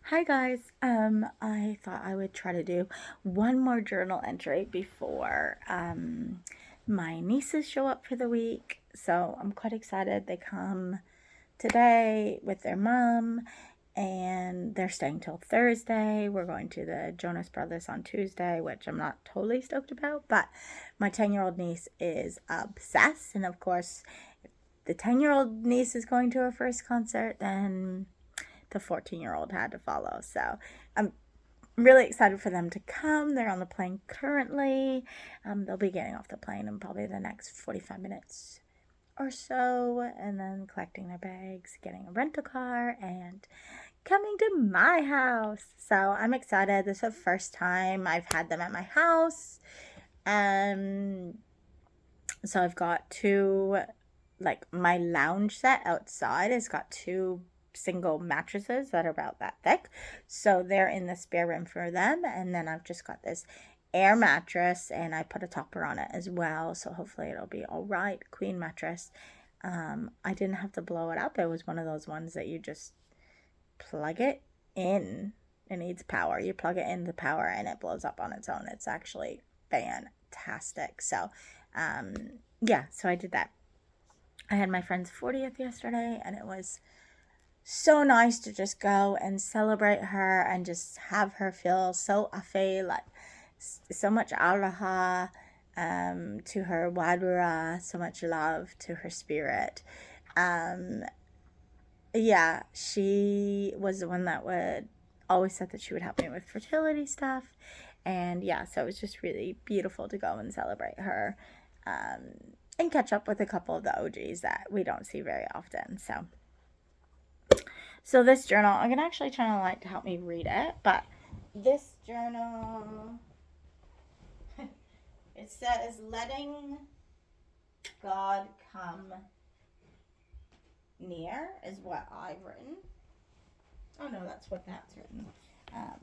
Hi guys. I thought I would try to do one more journal entry before my nieces show up for the week. So I'm quite excited. They come today with their mom and they're staying till Thursday. We're going to the Jonas Brothers on Tuesday, which I'm not totally stoked about, but my 10-year-old niece is obsessed. And of course, the 10-year-old niece is going to her first concert, then the 14-year-old had to follow. So I'm really excited for them to come. They're on the plane currently. They'll be getting off the plane in probably the next 45 minutes or so, and then collecting their bags, getting a rental car, and coming to my house. So I'm excited. This is the first time I've had them at my house. Um, so I've got two, like my lounge set outside has got two single mattresses that are about that thick. So they're in the spare room for them. And then I've just got this air mattress and I put a topper on it as well. So hopefully it'll be all right. Queen mattress. I didn't have to blow it up. It was one of those ones that you just plug it in. It needs power. You plug it in the power and it blows up on its own. It's actually fantastic. So, um, yeah, so I did that. I had my friend's 40th yesterday, and it was so nice to just go and celebrate her and just have her feel so afe, like so much aloha to her wadura, so much love to her spirit. Um, yeah, she was the one that would always said that she would help me with fertility stuff. And yeah, so it was just really beautiful to go and celebrate her and catch up with a couple of the OGs that we don't see very often. So this journal, I'm gonna actually try to like to help me read it, but this journal, it says letting God come near is what I've written. Oh no, that's what that's written.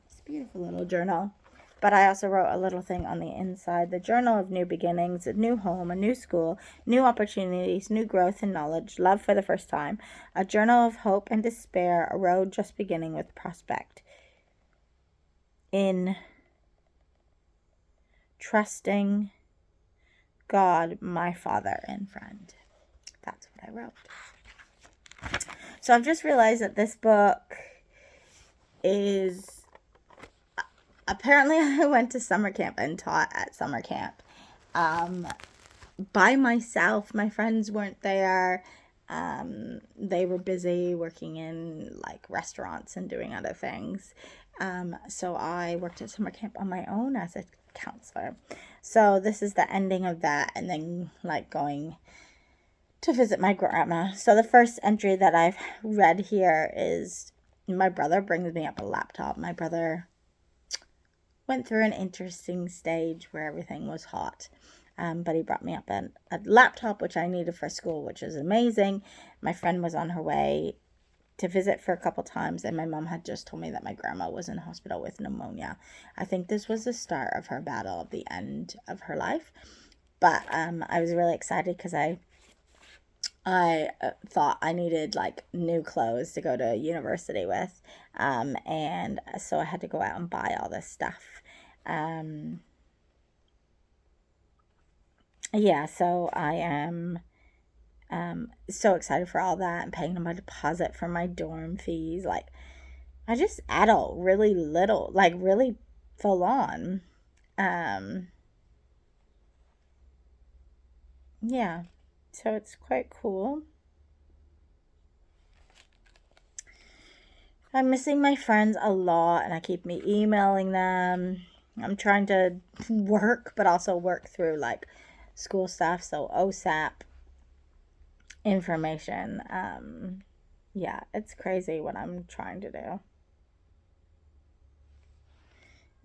It's a beautiful little journal. But I also wrote a little thing on the inside, the journal of new beginnings, a new home, a new school, new opportunities, new growth and knowledge, love for the first time, a journal of hope and despair, a road just beginning with prospect. In trusting God, my Father and friend. That's what I wrote. So I've just realized that this book is apparently I went to summer camp and taught at summer camp um, by myself. My friends weren't there. They were busy working in like restaurants and doing other things. So I worked at summer camp on my own as a counselor. So this is the ending of that, and then like going to visit my grandma. So the first entry that I've read here is my brother brings me up a laptop. My brother went through an interesting stage where everything was hot. But he brought me up a laptop, which I needed for school, which is amazing. My friend was on her way to visit for a couple times, and my mom had just told me that my grandma was in hospital with pneumonia. I think this was the start of her battle of the end of her life. But I was really excited because I thought I needed like new clothes to go to university with. And so I had to go out and buy all this stuff. Um, yeah, so I am so excited for all that and paying my deposit for my dorm fees. Like, I just adult really little, like, really full on. Um, yeah, so it's quite cool. I'm missing my friends a lot and I keep me emailing them. I'm trying to work, but also work through like school stuff. So OSAP information. Yeah, it's crazy what I'm trying to do.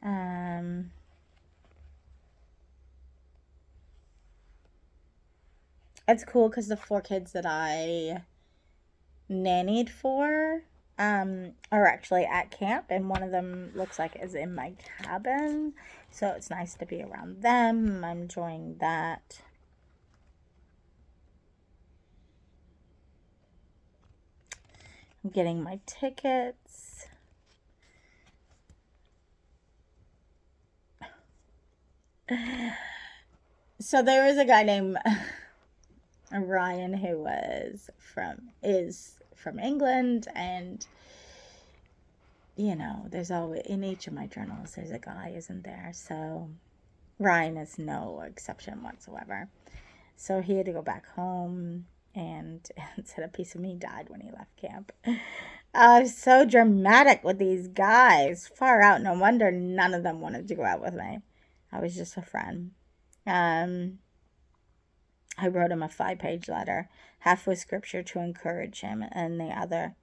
Um, it's cool because the four kids that I nannied for are actually at camp, and one of them looks like is in my cabin. So it's nice to be around them. I'm enjoying that. I'm getting my tickets. So there was a guy named Ryan who is from England, and there's always in each of my journals there's a guy, isn't there? So Ryan is no exception whatsoever. So he had to go back home, and said a piece of me died when he left camp. I was so dramatic with these guys. Far out. No wonder none of them wanted to go out with me. I was just a friend. Um, I wrote him a 5-page letter, half with scripture to encourage him, and the other,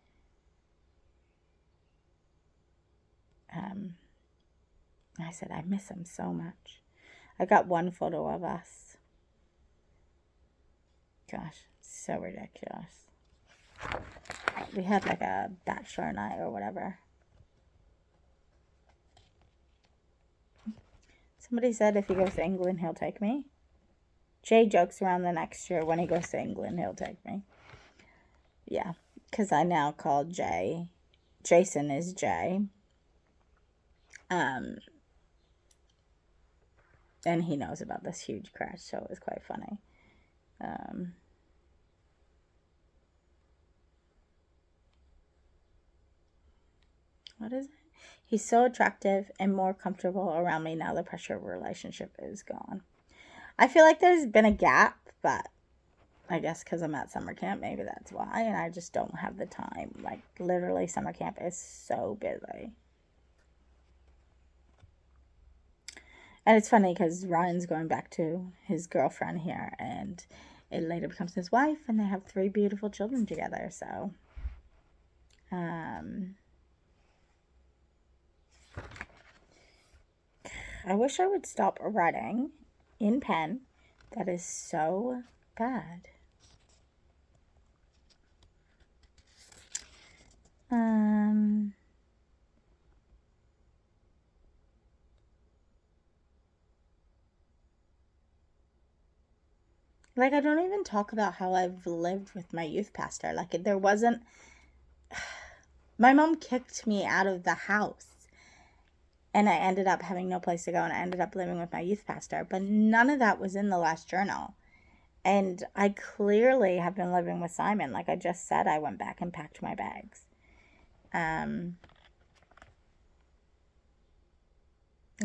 um, I said, I miss him so much. I got one photo of us. Gosh, so ridiculous. We had like a bachelor night or whatever. Somebody said if he goes to England, he'll take me. Jay jokes around the next year when he goes to England, he'll take me. Yeah, because I now call Jason is Jay. And he knows about this huge crash, so it was quite funny. What is it? He's so attractive and more comfortable around me now the pressure of a relationship is gone. I feel like there's been a gap, but I guess because I'm at summer camp, maybe that's why, and I just don't have the time. Like, literally, summer camp is so busy. And it's funny because Ryan's going back to his girlfriend here, and it later becomes his wife, and they have 3 beautiful children together. So, I wish I would stop writing in pen. That is so bad. Like, I don't even talk about how I've lived with my youth pastor. Like, there wasn't. My mom kicked me out of the house, and I ended up having no place to go, and I ended up living with my youth pastor. But none of that was in the last journal. And I clearly have been living with Simon. Like I just said, I went back and packed my bags.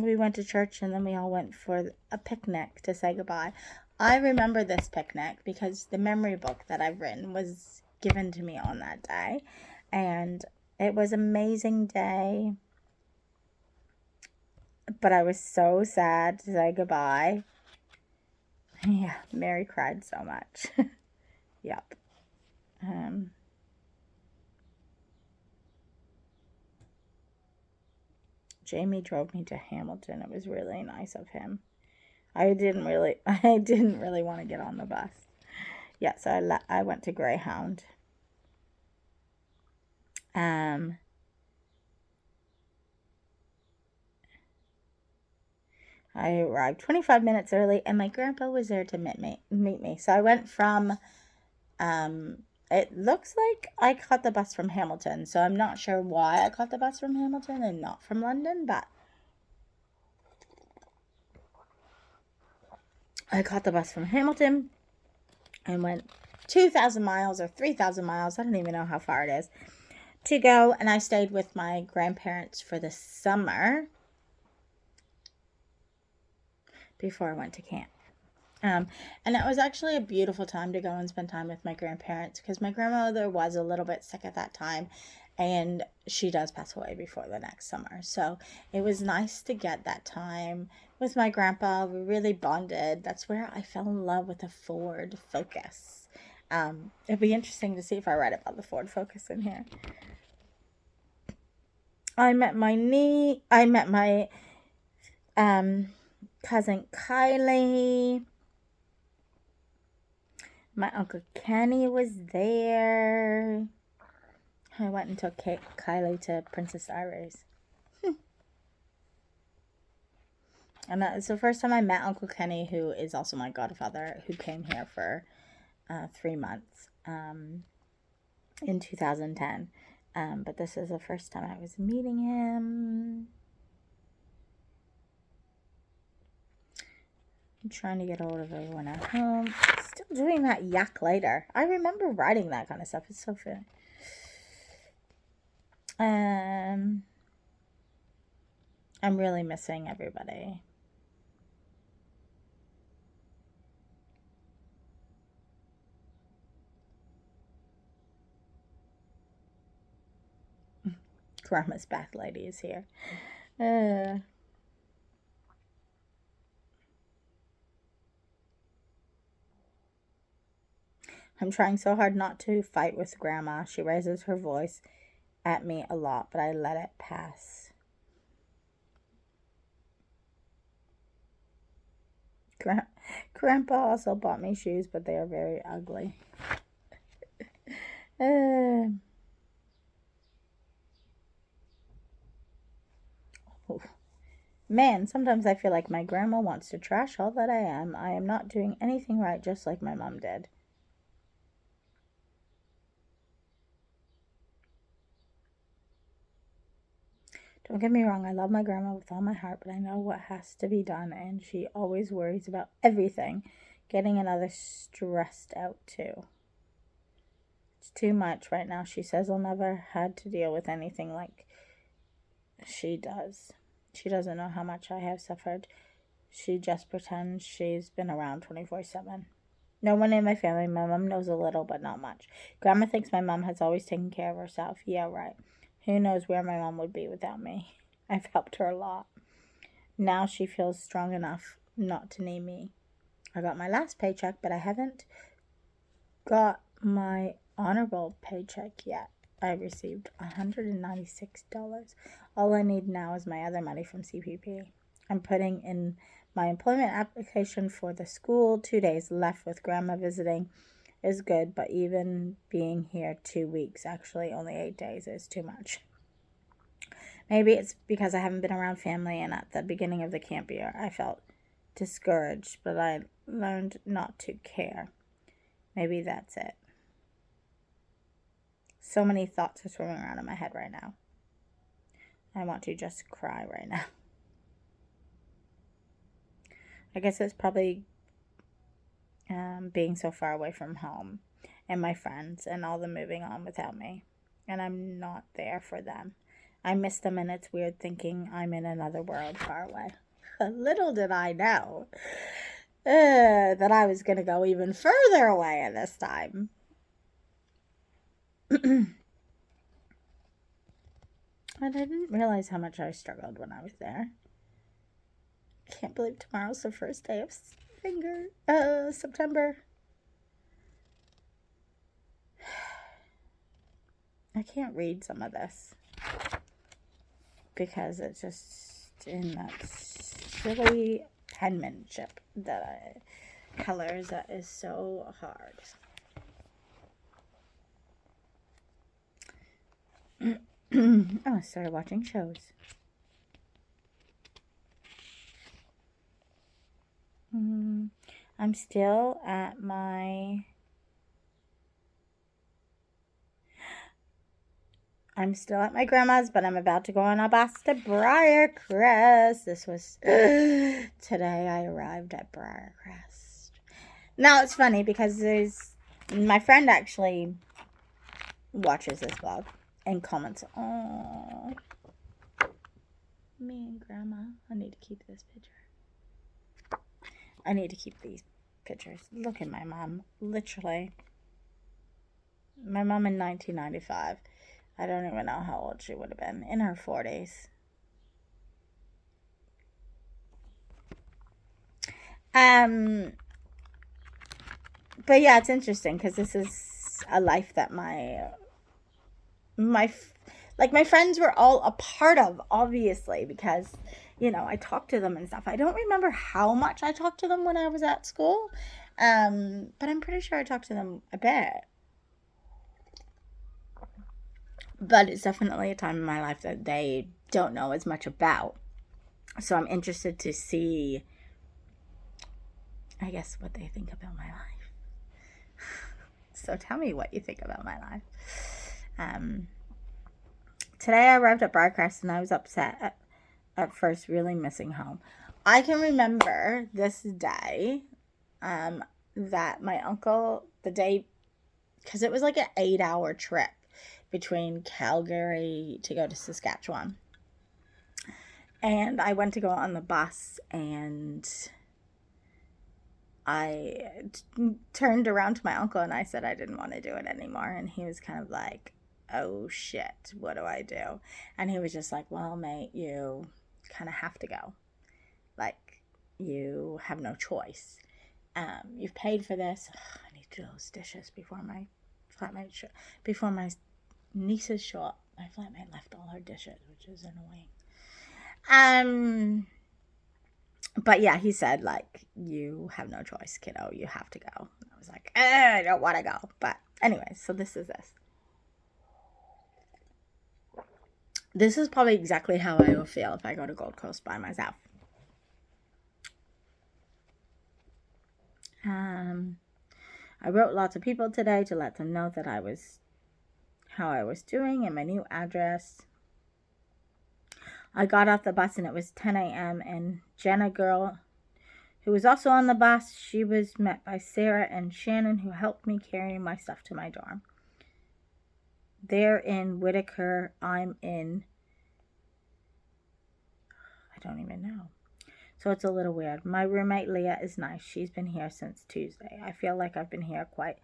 We went to church, and then we all went for a picnic to say goodbye. I remember this picnic because the memory book that I've written was given to me on that day. And it was an amazing day. But I was so sad to say goodbye. Yeah, Mary cried so much. Yep. Jamie drove me to Hamilton. It was really nice of him. I didn't really want to get on the bus. Yeah, so I went to Greyhound. I arrived 25 minutes early, and my grandpa was there to meet me. So I went from, it looks like I caught the bus from Hamilton. So I'm not sure why I caught the bus from Hamilton and not from London, but I caught the bus from Hamilton and went 2,000 miles or 3,000 miles. I don't even know how far it is to go. And I stayed with my grandparents for the summer before I went to camp. And it was actually a beautiful time to go and spend time with my grandparents because my grandmother was a little bit sick at that time, and she does pass away before the next summer. So it was nice to get that time with my grandpa. We really bonded. That's where I fell in love with the Ford Focus. It'd be interesting to see if I write about the Ford Focus in here. I met my cousin Kylie. My Uncle Kenny was there. I went and took Kylie to Princess Iris. And that is the first time I met Uncle Kenny, who is also my godfather, who came here for 3 months in 2010. But this is the first time I was meeting him. I'm trying to get hold of everyone at home. Still doing that yak later. I remember writing that kind of stuff. It's so fun. I'm really missing everybody. Grandma's bath lady is here. I'm trying so hard not to fight with Grandma. She raises her voice at me a lot, but I let it pass. Grandpa also bought me shoes, but they are very ugly. Man, sometimes I feel like my grandma wants to trash all that I am. I am not doing anything right, just like my mom did. Don't get me wrong, I love my grandma with all my heart, but I know what has to be done, and she always worries about everything, getting another stressed out too. It's too much right now. She says I'll never had to deal with anything like she does. She doesn't know how much I have suffered. She just pretends she's been around 24/7. No one in my family. My mom knows a little, but not much. Grandma thinks my mom has always taken care of herself. Yeah, right. Who knows where my mom would be without me? I've helped her a lot. Now she feels strong enough not to need me. I got my last paycheck, but I haven't got my honorable paycheck yet. I received $196. All I need now is my other money from CPP. I'm putting in my employment application for the school. 2 days left with Grandma visiting is good, but even being here 2 weeks, actually only 8 days, is too much. Maybe it's because I haven't been around family, and at the beginning of the camp year I felt discouraged, but I learned not to care. Maybe that's it. So many thoughts are swimming around in my head right now. I want to just cry right now. I guess it's probably being so far away from home and my friends and all the moving on without me. And I'm not there for them. I miss them, and it's weird thinking I'm in another world far away. Little did I know that I was going to go even further away at this time. And I didn't realize how much I struggled when I was there. Can't believe tomorrow's the first day of September. I can't read some of this because it's just in that silly penmanship colors that is so hard. I started watching shows. I'm still at my grandma's, but I'm about to go on a bus to Briarcrest. This was today I arrived at Briarcrest. Now it's funny because my friend actually watches this vlog and comments, "Oh, me and Grandma." I need to keep this picture. I need to keep these pictures. Look at my mom. Literally. My mom in 1995. I don't even know how old she would have been. In her 40s. But yeah, it's interesting because this is a life that my friends were all a part of, obviously, because, I talked to them and stuff. I don't remember how much I talked to them when I was at school, but I'm pretty sure I talked to them a bit. But it's definitely a time in my life that they don't know as much about. So I'm interested to see, I guess, what they think about my life. So tell me what you think about my life. Today I arrived at Briarcrest and I was upset at first, really missing home. I can remember this day that my uncle, the day, because it was like an 8-hour trip between Calgary to go to Saskatchewan. And I went to go on the bus, and I turned around to my uncle and I said I didn't want to do it anymore. And he was kind of like, oh shit, what do I do? And he was just like, well, mate, you kind of have to go. Like, you have no choice. You've paid for this. Ugh, I need to do those dishes before my before my nieces show up. My flatmate left all her dishes, which is annoying. But yeah, he said, like, you have no choice, kiddo. You have to go. And I was like, I don't want to go. But anyway, so this is this. This is probably exactly how I will feel if I go to Gold Coast by myself. I wrote lots of people today to let them know that how I was doing and my new address. I got off the bus and it was 10 a.m. and Jenna girl, who was also on the bus, she was met by Sarah and Shannon, who helped me carry my stuff to my dorm. They're in Whitaker. I'm in, I don't even know. So it's a little weird. My roommate Leah is nice. She's been here since Tuesday. I feel like I've been here quite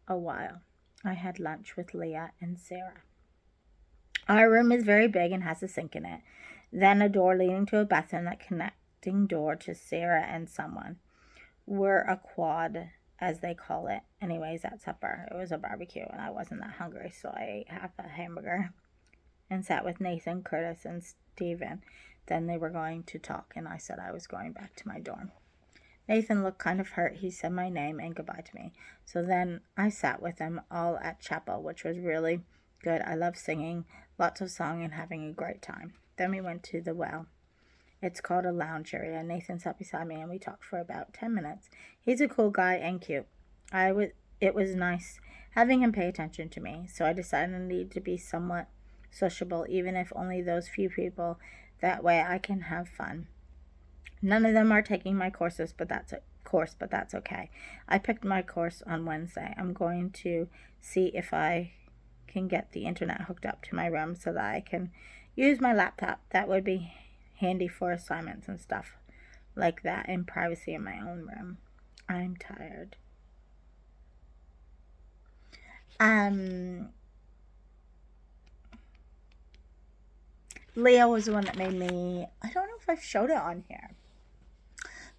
a while. I had lunch with Leah and Sarah. Our room is very big and has a sink in it. Then a door leading to a bathroom, that connecting door to Sarah and someone. We're a quad, as they call it. Anyways, at supper, it was a barbecue and I wasn't that hungry, so I ate half a hamburger and sat with Nathan, Curtis, and Steven. Then they were going to talk, and I said I was going back to my dorm. Nathan looked kind of hurt. He said my name and goodbye to me. So then I sat with them all at chapel, which was really good. I love singing, lots of song, and having a great time. Then we went to the well. It's called a lounge area. Nathan sat beside me, and we talked for about 10 minutes. He's a cool guy and cute. It was nice having him pay attention to me, so I decided I needed to be somewhat sociable, even if only those few people. That way I can have fun. None of them are taking my courses, but that's okay. I picked my course on Wednesday. I'm going to see if I can get the internet hooked up to my room so that I can use my laptop. That would be handy for assignments and stuff like that in privacy in my own room. I'm tired. Leah was the one that made me, I don't know if I've showed it on here,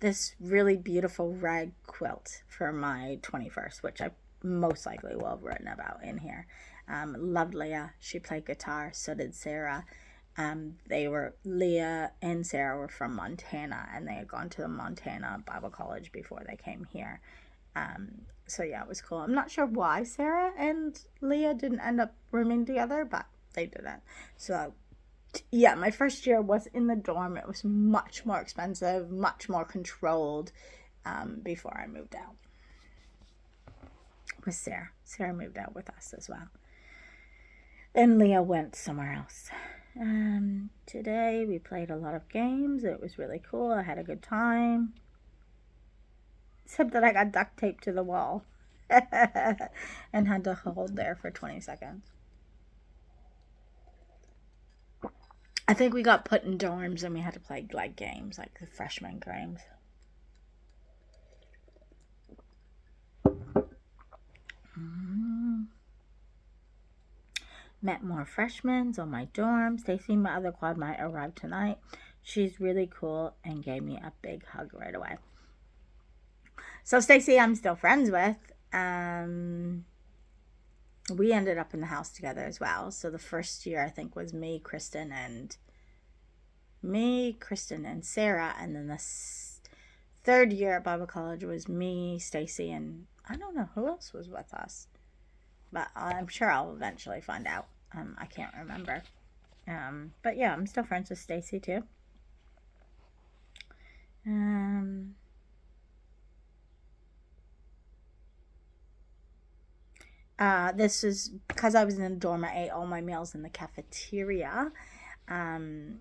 this really beautiful rag quilt for my 21st, which I most likely will have written about in here. Loved Leah. She played guitar. So did Sarah. Leah and Sarah were from Montana, and they had gone to the Montana Bible College before they came here. So yeah, it was cool. I'm not sure why Sarah and Leah didn't end up rooming together, but they didn't. So yeah, my first year was in the dorm. It was much more expensive, much more controlled before I moved out with Sarah. Sarah moved out with us as well. And Leah went somewhere else. Today we played a lot of games. It was really cool. I had a good time. Except that I got duct taped to the wall and had to hold there for 20 seconds. I think we got put in dorms and we had to play like games, like the freshman games. Met more freshmen on my dorm. Stacy, my other quad mate, arrived tonight. She's really cool and gave me a big hug right away. So Stacy, I'm still friends with. We ended up in the house together as well. So the first year I think was me, Kristen, and Sarah, and then the third year at Bible College was me, Stacy, and I don't know who else was with us, but I'm sure I'll eventually find out. I can't remember. But yeah, I'm still friends with Stacy too. This is because I was in the dorm. I ate all my meals in the cafeteria.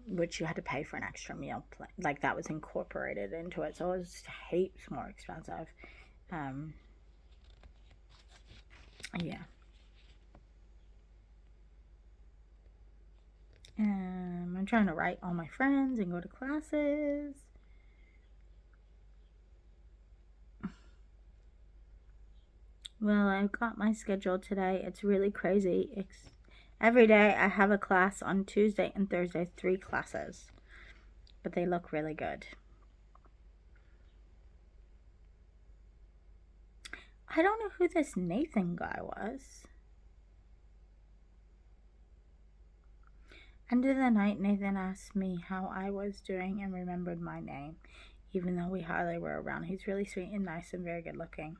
which you had to pay for an extra meal. Like that was incorporated into it, so it was heaps more expensive. Um, yeah. I'm trying to write all my friends and go to classes. Well, I've got my schedule today. It's really crazy. Every day I have a class on Tuesday and Thursday, 3 classes, but they look really good. I don't know who this Nathan guy was. End of the night, Nathan asked me how I was doing and remembered my name, even though we hardly were around. He's really sweet and nice and very good looking.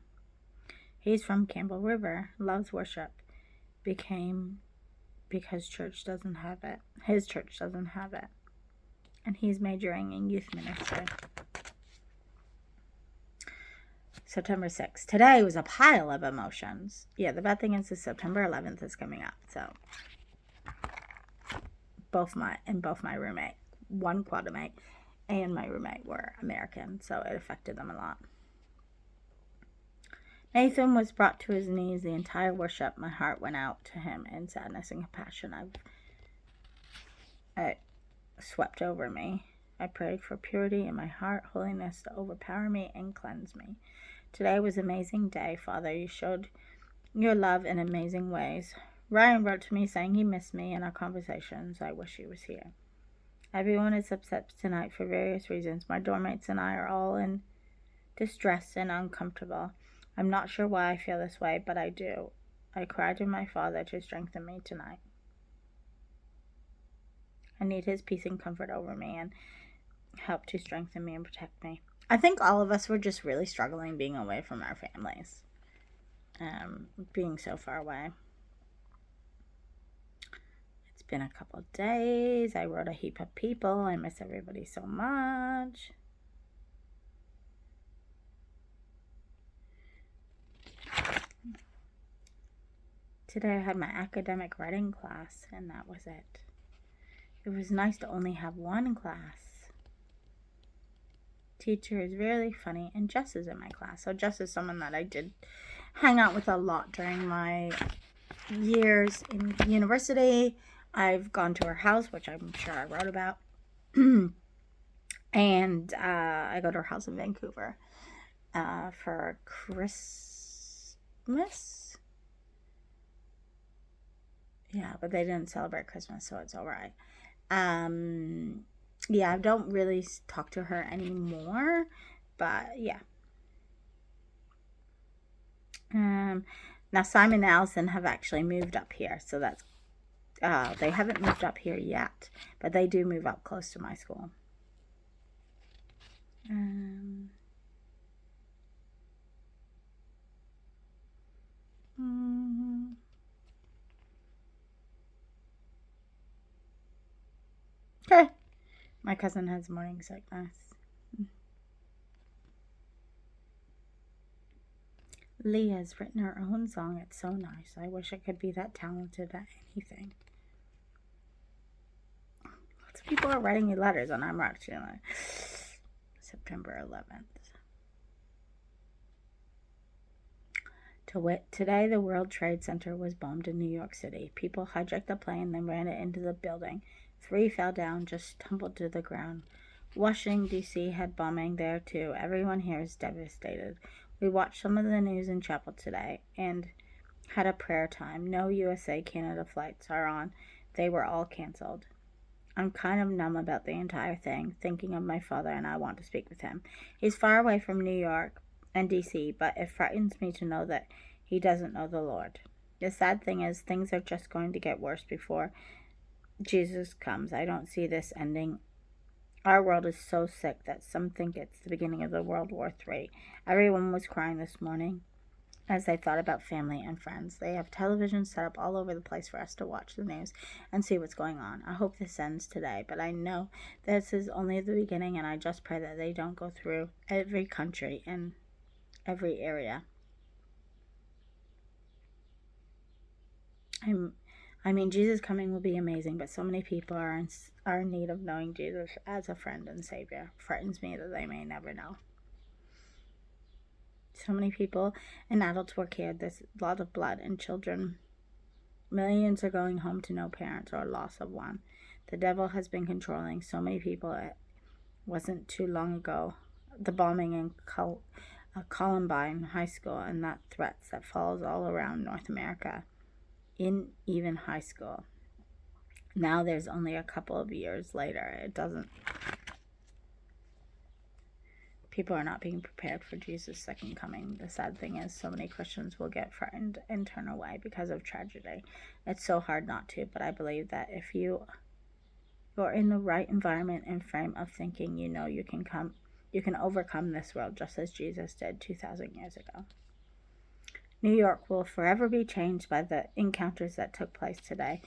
He's from Campbell River, loves worship. Became because church doesn't have it. His church doesn't have it. And he's majoring in youth ministry. September 6th. Today was a pile of emotions. Yeah, the bad thing is September 11th is coming up. So both my roommate, one quadrumate, and my roommate were American, so it affected them a lot. Nathan was brought to his knees the entire worship. My heart went out to him in sadness and compassion. It swept over me. I prayed for purity in my heart, holiness to overpower me and cleanse me. Today was an amazing day, Father. You showed your love in amazing ways. Ryan wrote to me saying he missed me in our conversations. I wish he was here. Everyone is upset tonight for various reasons. My doormates and I are all in distress and uncomfortable. I'm not sure why I feel this way, but I do. I cried to my Father to strengthen me tonight. I need his peace and comfort over me and help to strengthen me and protect me. I think all of us were just really struggling being away from our families. Being so far away. It's been a couple of days. I wrote a heap of people. I miss everybody so much. Today I had my academic writing class, and that was it. It was nice to only have one class. Teacher is really funny, and Jess is in my class. So Jess is someone that I did hang out with a lot during my years in university. I've gone to her house, which I'm sure I wrote about. And I go to her house in Vancouver for Christmas. Yeah, but they didn't celebrate Christmas, so it's all right. Yeah, I don't really talk to her anymore, but yeah. Now Simon and Allison have actually moved up here, so that's they haven't moved up here yet, but they do move up close to my school. Okay. My cousin has morning sickness. Leah's written her own song. It's so nice. I wish I could be that talented at anything. Lots of people are writing me letters, and I'm writing September 11th. Today, the World Trade Center was bombed in New York City. People hijacked the plane, then ran it into the building. 3 fell down, just tumbled to the ground. Washington, D.C. had bombing there, too. Everyone here is devastated. We watched some of the news in chapel today and had a prayer time. No USA Canada flights are on. They were all canceled. I'm kind of numb about the entire thing, thinking of my father, and I want to speak with him. He's far away from New York and D.C., but it frightens me to know that he doesn't know the Lord. The sad thing is, things are just going to get worse before Jesus comes. I don't see this ending. Our world is so sick that some think it's the beginning of the World War III. Everyone was crying this morning as they thought about family and friends. They have television set up all over the place for us to watch the news and see what's going on. I hope this ends today, but I know this is only the beginning, and I just pray that they don't go through every country and every area. I mean, Jesus coming will be amazing, but so many people are in need of knowing Jesus as a friend and Savior. Frightens me that they may never know. So many people and adults work here. There's a lot of blood and children. Millions are going home to no parents or loss of one. The devil has been controlling so many people. It wasn't too long ago. The bombing in Columbine High School and that threats that follows all around North America, in even high school. Now there's only a couple of years later. People are not being prepared for Jesus' second coming. The sad thing is, so many Christians will get frightened and turn away because of tragedy. It's so hard not to, but I believe that if you're in the right environment and frame of thinking, you know you can overcome this world just as Jesus did 2,000 years ago. New York will forever be changed by the encounters that took place today.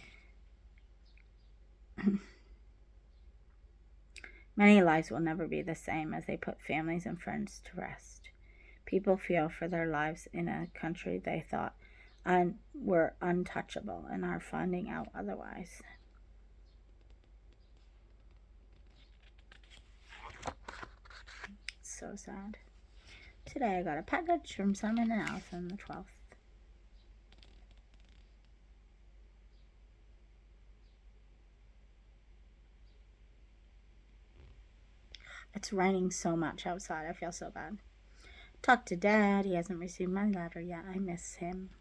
Many lives will never be the same as they put families and friends to rest. People fear for their lives in a country they thought were untouchable and are finding out otherwise. So sad. Today I got a package from Simon and Allison the 12th. It's raining so much outside. I feel so bad. Talked to Dad. He hasn't received my letter yet. I miss him.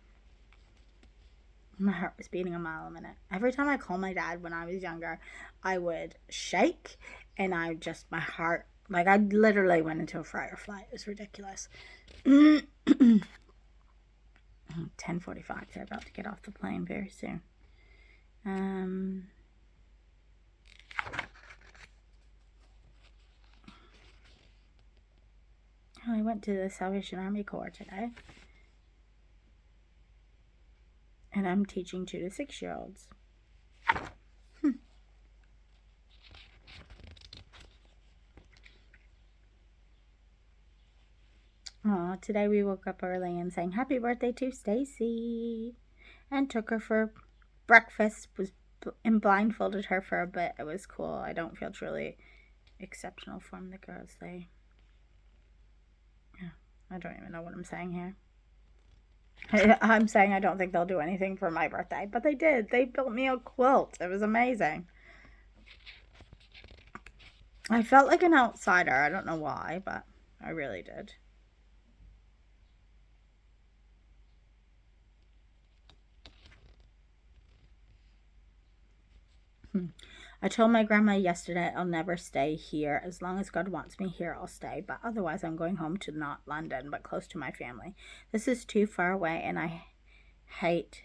My heart was beating a mile a minute. Every time I called my dad when I was younger, I would shake and my heart, like I literally went into a fight or flight. It was ridiculous. 10:45. They're about to get off the plane very soon. I went to the Salvation Army Corps today. And I'm teaching 2 to 6-year-olds. Today we woke up early and sang happy birthday to Stacy and took her for breakfast and blindfolded her for a bit. It was cool. I don't feel truly exceptional from the girls. I don't even know what I'm saying here. I'm saying I don't think they'll do anything for my birthday, but they did. They built me a quilt. It was amazing. I felt like an outsider. I don't know why, but I really did. I told my grandma yesterday I'll never stay here. As long as God wants me here, I'll stay. But otherwise, I'm going home to not London, but close to my family. This is too far away, and I hate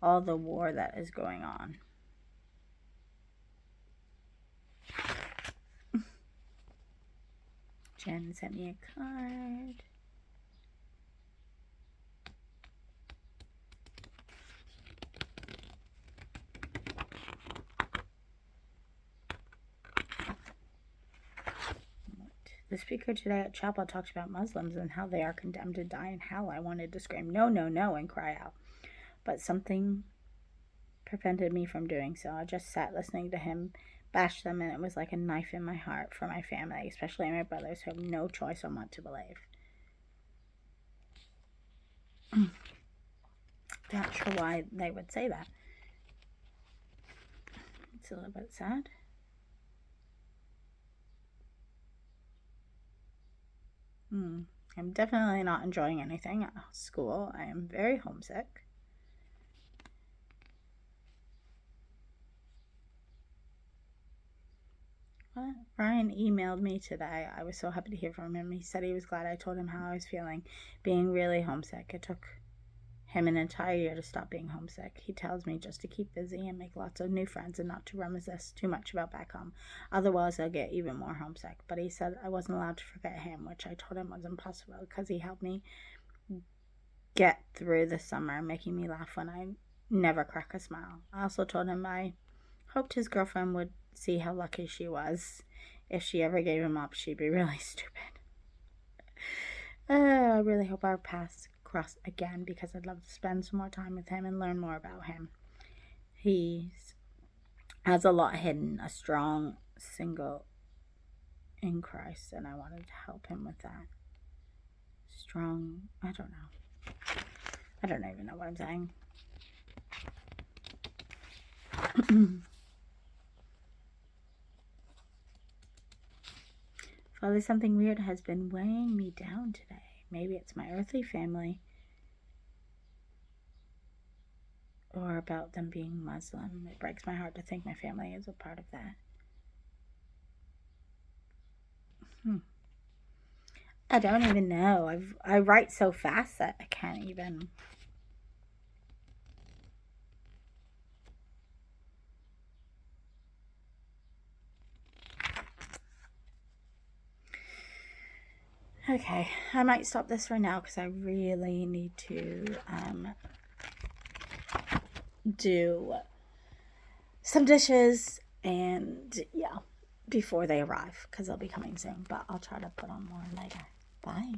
all the war that is going on. Jen sent me a card. The speaker today at chapel talked about Muslims and how they are condemned to die in hell. I wanted to scream, no, no, no, and cry out. But something prevented me from doing so. I just sat listening to him bash them, and it was like a knife in my heart for my family, especially my brothers who have no choice on what to believe. Not sure why they would say that. It's a little bit sad. I'm definitely not enjoying anything at school. I am very homesick. What? Ryan emailed me today. I was so happy to hear from him. He said he was glad I told him how I was feeling, being really homesick. It took him an entire year to stop being homesick. He tells me just to keep busy and make lots of new friends and not to reminisce too much about back home. Otherwise, I'll get even more homesick. But he said I wasn't allowed to forget him, which I told him was impossible because he helped me get through the summer, making me laugh when I never crack a smile. I also told him I hoped his girlfriend would see how lucky she was. If she ever gave him up, she'd be really stupid. I really hope our paths cross again because I'd love to spend some more time with him and learn more about him. He has a lot hidden, a strong single in Christ, and I wanted to help him with that. Strong, I don't know. I don't even know what I'm saying. Father, something weird has been weighing me down today. Maybe it's my earthly family, or about them being Muslim. It breaks my heart to think my family is a part of that. I don't even know. I write so fast that I can't even. Okay, I might stop this for now because I really need to do some dishes and yeah, before they arrive because they'll be coming soon. But I'll try to put on more later. Bye.